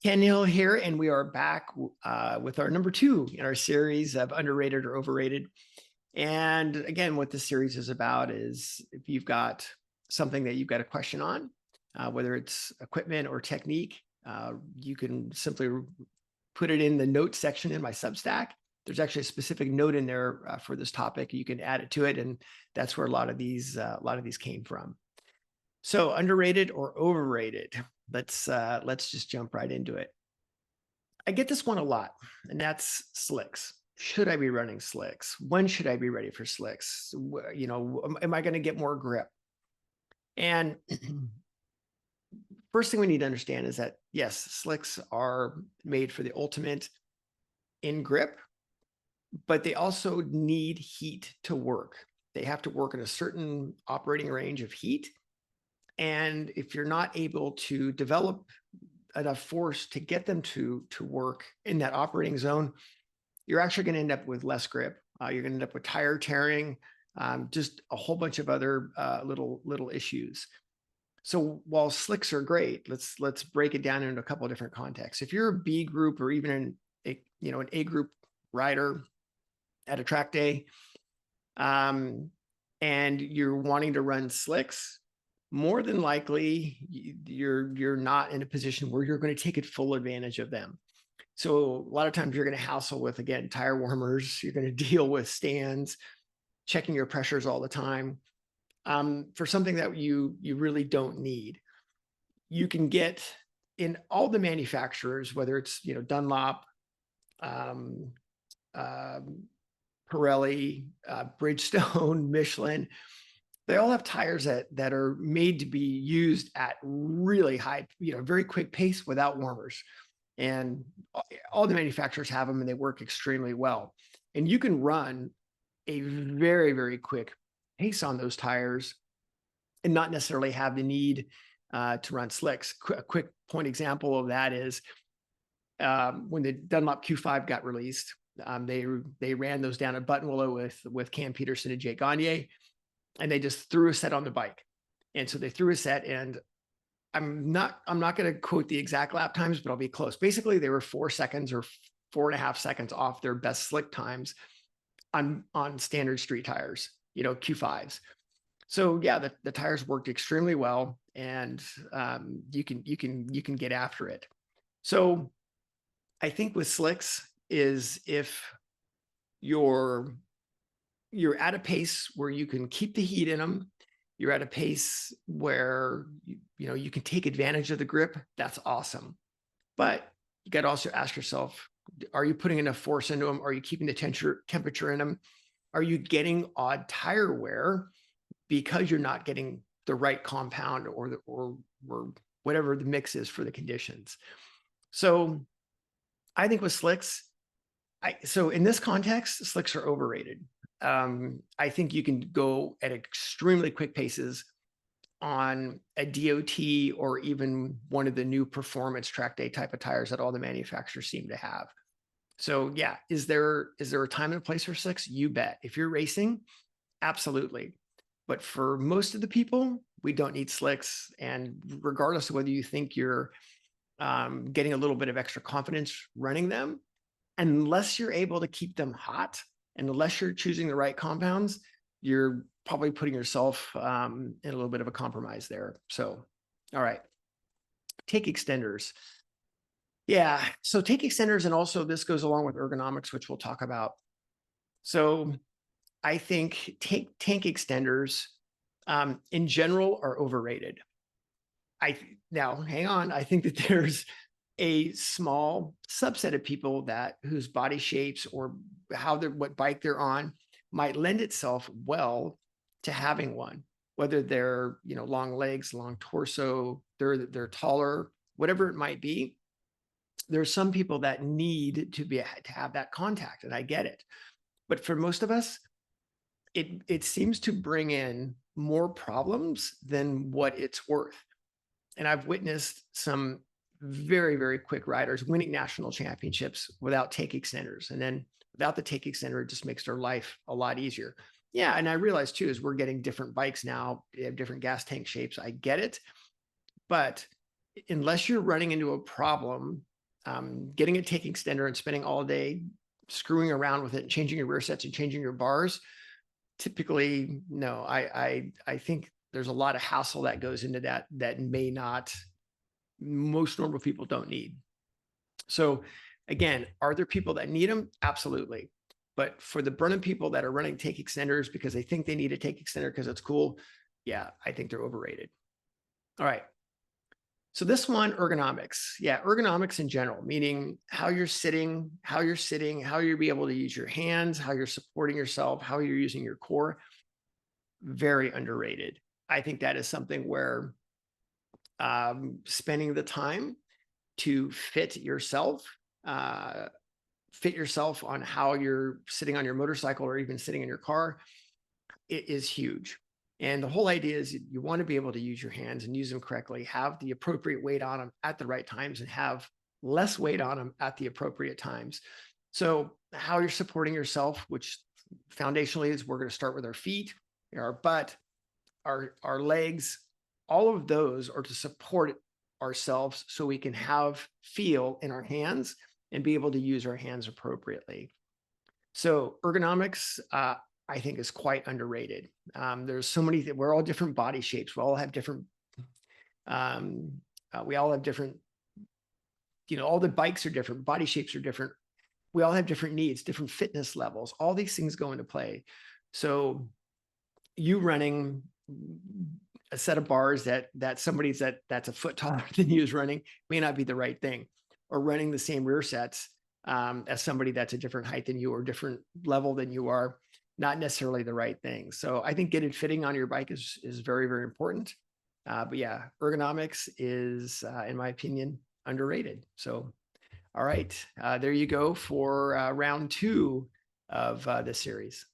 Ken Hill here, and we are back with our number 2 in our series of underrated or overrated. And again, what this series is about is if you've got something that you've got a question on, whether it's equipment or technique, you can simply put it in the notes section in my Substack. There's actually a specific note in there for this topic. You can add it to it, and that's where a lot of these came from. So, underrated or overrated? Let's just jump right into it. I get this one a lot, and that's slicks. Should I be running slicks? When should I be ready for slicks? Am I going to get more grip? And first thing we need to understand is that, yes, slicks are made for the ultimate in grip, but they also need heat to work. They have to work in a certain operating range of heat. And if you're not able to develop enough force to get them to work in that operating zone, you're actually going to end up with less grip. You're going to end up with tire tearing, just a whole bunch of other little issues. So while slicks are great, let's break it down into a couple of different contexts. If you're a B group or even an A group rider at a track day, and you're wanting to run slicks, more than likely you're not in a position where you're going to take full advantage of them. So a lot of times you're going to hassle with, again, tire warmers. You're going to deal with stands, checking your pressures all the time, for something that you really don't need. You can get in all the manufacturers, whether it's Dunlop, Pirelli, Bridgestone, Michelin. They all have tires that are made to be used at really high, very quick pace without warmers. And all the manufacturers have them, and they work extremely well. And you can run a very, very quick pace on those tires and not necessarily have the need to run slicks. A quick point example of that is when the Dunlop Q5 got released, they ran those down at Buttonwillow with Cam Peterson and Jake Gagne. And they just threw a set on the bike. And so they threw a set, and I'm not going to quote the exact lap times, but I'll be close. Basically, they were 4 seconds or 4.5 seconds off their best slick times on standard street tires, Q5s. So yeah, the tires worked extremely well, and you can get after it. So I think with slicks is if you're at a pace where you can keep the heat in them, you're at a pace where you can take advantage of the grip, that's awesome. But you got to also ask yourself, are you putting enough force into them? Are you keeping the temperature in them? Are you getting odd tire wear because you're not getting the right compound or whatever the mix is for the conditions? So I think with slicks, so in this context, slicks are overrated. I think you can go at extremely quick paces on a DOT or even one of the new performance track day type of tires that all the manufacturers seem to have. So yeah, is there a time and a place for slicks? You bet. If you're racing, absolutely. But for most of the people, we don't need slicks. And regardless of whether you think you're getting a little bit of extra confidence running them, unless you're able to keep them hot, and unless you're choosing the right compounds, you're probably putting yourself in a little bit of a compromise there. So, all right. Take extenders. Yeah. So take extenders. And also this goes along with ergonomics, which we'll talk about. So I think tank extenders in general are overrated. Now, hang on. I think that there's a small subset of people whose body shapes or what bike they're on might lend itself well to having one, whether they're long legs, long torso, they're taller, whatever it might be. There's some people that need to have that contact, and I get it. But for most of us, it seems to bring in more problems than what it's worth. And I've witnessed some very, very quick riders winning national championships without tank extenders. And then without the tank extender, it just makes their life a lot easier. Yeah. And I realize too, as we're getting different bikes now, they have different gas tank shapes. I get it. But unless you're running into a problem Getting a take extender and spending all day screwing around with it and changing your rear sets and changing your bars, typically, no. I think there's a lot of hassle that goes into that may not, most normal people don't need. So again, are there people that need them? Absolutely. But for the burning people that are running take extenders because they think they need a take extender because it's cool, yeah, I think they're overrated. All right. So this one, ergonomics. Yeah, ergonomics in general, meaning how you're sitting, how you'll be able to use your hands, how you're supporting yourself, how you're using your core. Very underrated. I think that is something where spending the time to fit yourself on how you're sitting on your motorcycle or even sitting in your car, it is huge. And the whole idea is you want to be able to use your hands and use them correctly, have the appropriate weight on them at the right times, and have less weight on them at the appropriate times. So how you're supporting yourself, which foundationally is we're going to start with our feet, our butt, our legs, all of those are to support ourselves so we can have feel in our hands and be able to use our hands appropriately. So ergonomics, I think, is quite underrated. There's so many, we're all different body shapes. We all have different, all the bikes are different, body shapes are different. We all have different needs, different fitness levels. All these things go into play. So you running a set of bars that somebody's that's a foot taller than you is running may not be the right thing, or running the same rear sets as somebody that's a different height than you or different level than you are, not necessarily the right thing. So I think getting fitting on your bike is very, very important. But yeah, ergonomics is, in my opinion, underrated. So, all right, there you go for round 2 of this series.